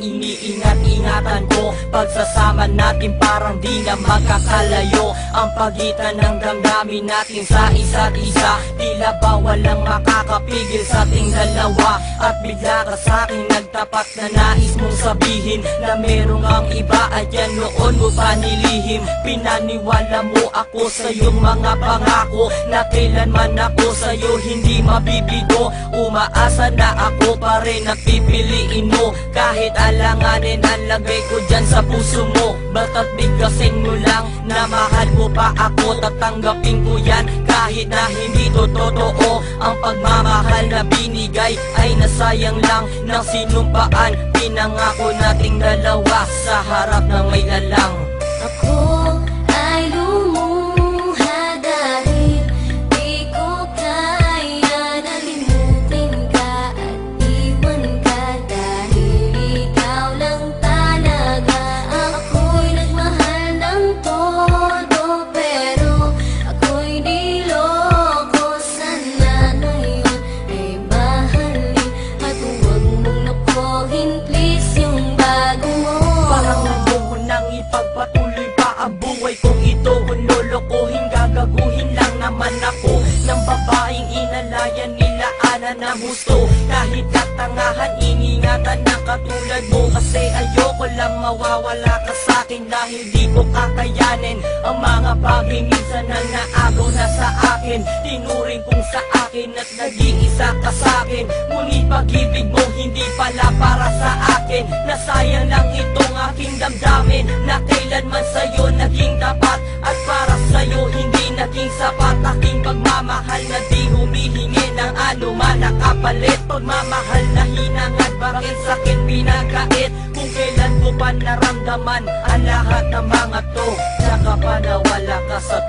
iniingat-ingatan ko. Pagsasama natin parang di na magkakalayo. Ang pagitan ng damdamin natin sa isa't isa, tila ba walang makakapigil sa ating dalawa. At bigla ka sa'kin nagtapat na nais mong sabihin na merong ang iba at yan noon mo pa nilihim. Pinaniwala mo ako sa iyong mga pangako na kailanman ako sa'yo hindi mabibigo. Umaasa na ako pa rin na pipiliin mo, kahit alanganin ang lagay ko dyan sa puso mo. Bata't bigkasin mo lang na mahal mo pa ako, tatanggapin ko yan kahit na hindi to totoo. Ang pagmamahal na binigay ay nasayang lang ng sinumpaan. Pinangako nating dalawa sa harap ng may lalang. Ako ay lumuha dahil di ko kaya na limutin ka at iwan ka, dahil ikaw lang talaga. Ako'y nagmahal ng todo pero ako'y niloko. Sana ngayon ay mahalin at huwag mong nakuhin please yung bago mo. Parang nabuo nang ipagpatuloy pa ang buhay kong ito. Kung lolokohin, gagaguhin lang naman ako ng babaeng inalayan nila ana ng gusto. Kahit katangahan, iningatan na katulad mo, kasi ayoko lang mawawala ka sa'kin. Dahil di ko kakayanin ang mga bagay minsan na naagaw na sa akin. Tinuring kong sa akin at nag-iisa ka sa'kin, ngunit pag-ibig mo hindi pala para sa akin. Nasayang lang itong aking damdamin na kailanman sa'yo naging tapat, at para sa'yo hindi naging sapat. Aking pagmamahal na di humihingi ng anuman na kapalit. Pagmamahal na hinangad, bakit sa'kin pinagkait? Kung kailan ko pa naramdaman ang lahat ng mga to, tsaka pa nawala ka sa